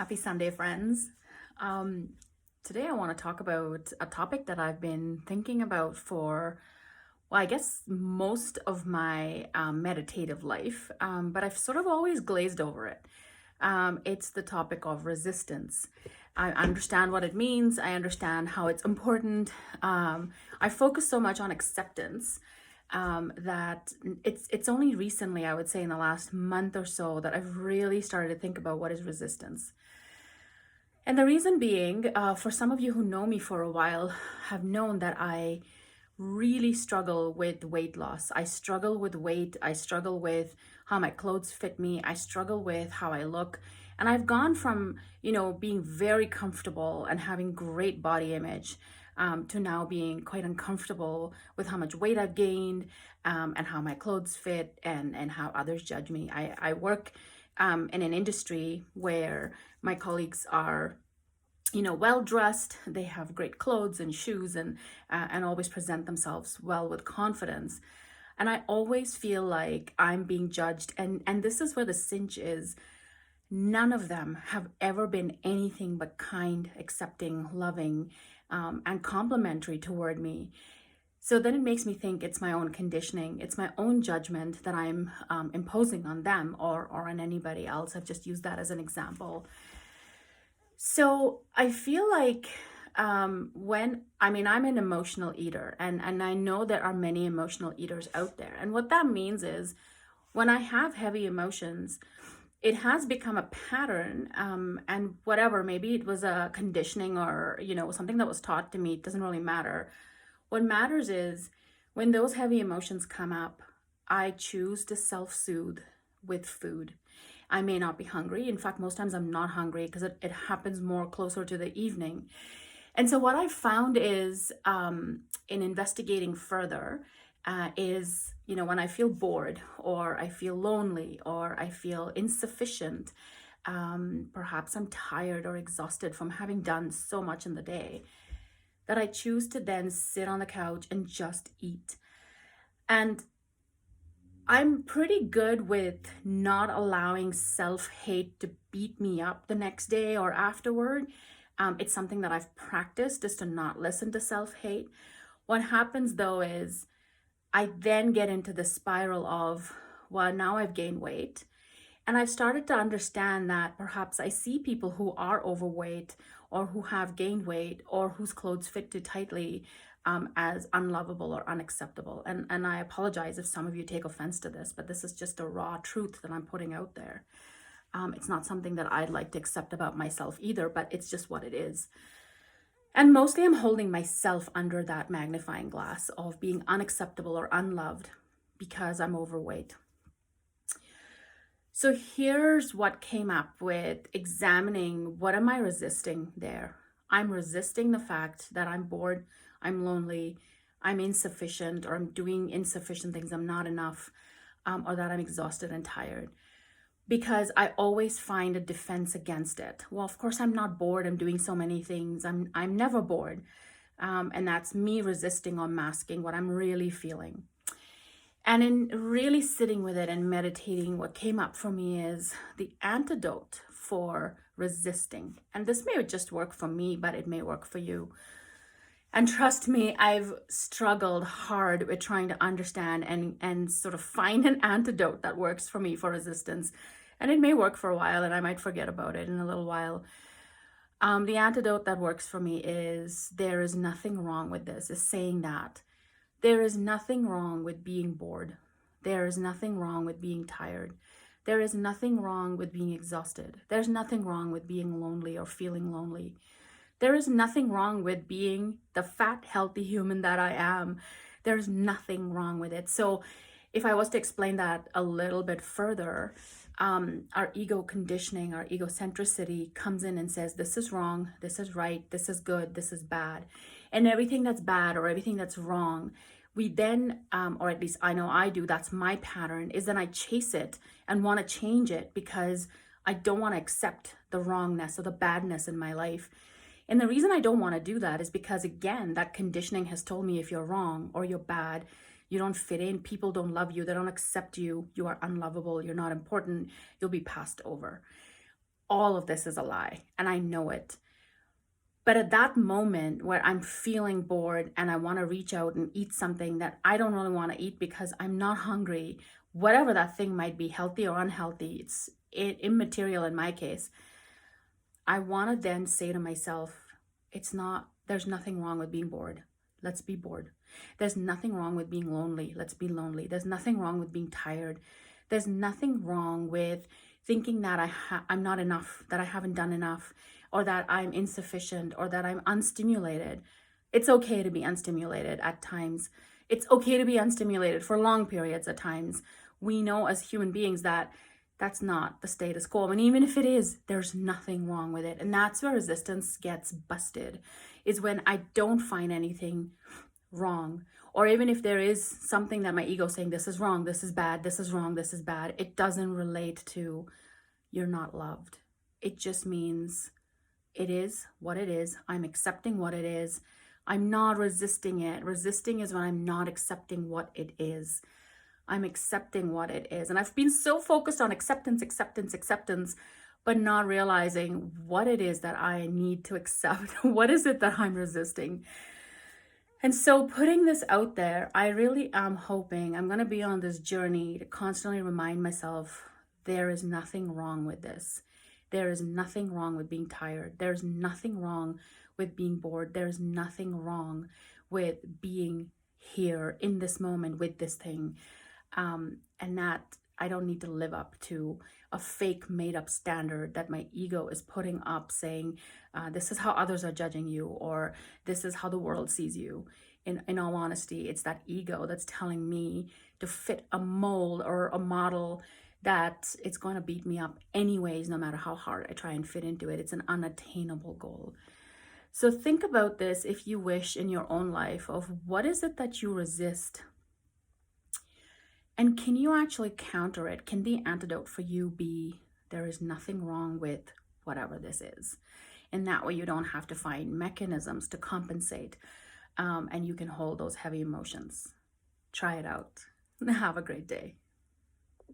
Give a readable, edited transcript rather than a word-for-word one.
Happy Sunday, friends. Um, Today, I want to talk about a topic that I've been thinking about for, well, I guess most of my meditative life, but I've sort of always glazed over it. It's the topic of resistance. I understand what it means, I understand how it's important. I focus so much on acceptance that it's only recently, I would say, in the last month or so, that I've really started to think about what is resistance. And the reason being, for some of you who know me for a while, have known that I really struggle with weight loss. I struggle with weight. I struggle with how my clothes fit me. I struggle with how I look. And I've gone from, being very comfortable and having great body image to now being quite uncomfortable with how much weight I've gained and how my clothes fit and how others judge me. I work in an industry where my colleagues are well dressed. They have great clothes and shoes and always present themselves well with confidence. And I always feel like I'm being judged. And this is where the cinch is. None of them have ever been anything but kind, accepting, loving, and complimentary toward me. So then it makes me think it's my own conditioning, it's my own judgment that I'm imposing on them or on anybody else. I've just used that as an example. So I feel like I'm an emotional eater, and I know there are many emotional eaters out there. And what that means is when I have heavy emotions, it has become a pattern, and whatever, maybe it was a conditioning or, something that was taught to me, it doesn't really matter. What matters is when those heavy emotions come up, I choose to self soothe with food. I may not be hungry. In fact, most times I'm not hungry because it happens more closer to the evening. And so, what I found is in investigating further, is, when I feel bored or I feel lonely or I feel insufficient, perhaps I'm tired or exhausted from having done so much in the day, that I choose to then sit on the couch and just eat. And I'm pretty good with not allowing self-hate to beat me up the next day or afterward. It's something that I've practiced, is to not listen to self-hate. What happens though is I then get into the spiral of, well, now I've gained weight. And I've started to understand that perhaps I see people who are overweight or who have gained weight or whose clothes fit too tightly as unlovable or unacceptable. And I apologize if some of you take offense to this, but this is just a raw truth that I'm putting out there. It's not something that I'd like to accept about myself either, but it's just what it is. And mostly I'm holding myself under that magnifying glass of being unacceptable or unloved because I'm overweight. So here's what came up with examining what am I resisting there. I'm resisting the fact that I'm bored, I'm lonely, I'm insufficient, or I'm doing insufficient things, I'm not enough, or that I'm exhausted and tired. Because I always find a defense against it. Well, of course, I'm not bored. I'm doing so many things. I'm never bored. And that's me resisting or masking what I'm really feeling. And in really sitting with it and meditating, what came up for me is the antidote for resisting. And this may just work for me, but it may work for you. And trust me, I've struggled hard with trying to understand and sort of find an antidote that works for me for resistance. And it may work for a while, and I might forget about it in a little while. The antidote that works for me is there is nothing wrong with this, is saying that. There is nothing wrong with being bored. There is nothing wrong with being tired. There is nothing wrong with being exhausted. There's nothing wrong with being lonely or feeling lonely. There is nothing wrong with being the fat, healthy human that I am. There's nothing wrong with it. So if I was to explain that a little bit further, our ego conditioning, our egocentricity comes in and says, this is wrong, this is right, this is good, this is bad. And everything that's bad or everything that's wrong, we then, or at least I know I do, that's my pattern, is then I chase it and want to change it because I don't want to accept the wrongness or the badness in my life. And the reason I don't want to do that is because, again, that conditioning has told me if you're wrong or you're bad, you don't fit in, people don't love you, they don't accept you, you are unlovable, you're not important, you'll be passed over. all of this is a lie and I know it. But at that moment where I'm feeling bored and I want to reach out and eat something that I don't really want to eat because I'm not hungry, whatever that thing might be, healthy or unhealthy, it's immaterial in my case. I want to then say to myself, there's nothing wrong with being bored. Let's be bored. There's nothing wrong with being lonely. Let's be lonely. There's nothing wrong with being tired. There's nothing wrong with thinking that I'm not enough, that I haven't done enough, or that I'm insufficient, or that I'm unstimulated. It's okay to be unstimulated at times. It's okay to be unstimulated for long periods at times. We know as human beings that that's not the status quo. And even if it is, there's nothing wrong with it. And that's where resistance gets busted, is when I don't find anything wrong. Or even if there is something that my ego is saying, this is wrong, this is bad, this is wrong, this is bad, it doesn't relate to you're not loved. It just means it is what it is. I'm accepting what it is. I'm not resisting it. Resisting is when I'm not accepting what it is. I'm accepting what it is. And I've been so focused on acceptance, acceptance, acceptance, but not realizing what it is that I need to accept. What is it that I'm resisting? And so putting this out there, I really am hoping I'm going to be on this journey to constantly remind myself there is nothing wrong with this. There is nothing wrong with being tired. There's nothing wrong with being bored. There's nothing wrong with being here in this moment with this thing. And that I don't need to live up to a fake made up standard that my ego is putting up, saying, this is how others are judging you, or this is how the world sees you. In all honesty, it's that ego that's telling me to fit a mold or a model that it's going to beat me up anyways, no matter how hard I try and fit into it. It's an unattainable goal. So think about this, if you wish, in your own life, of what is it that you resist? And can you actually counter it? Can the antidote for you be, there is nothing wrong with whatever this is? And that way you don't have to find mechanisms to compensate, and you can hold those heavy emotions. Try it out. Have a great day.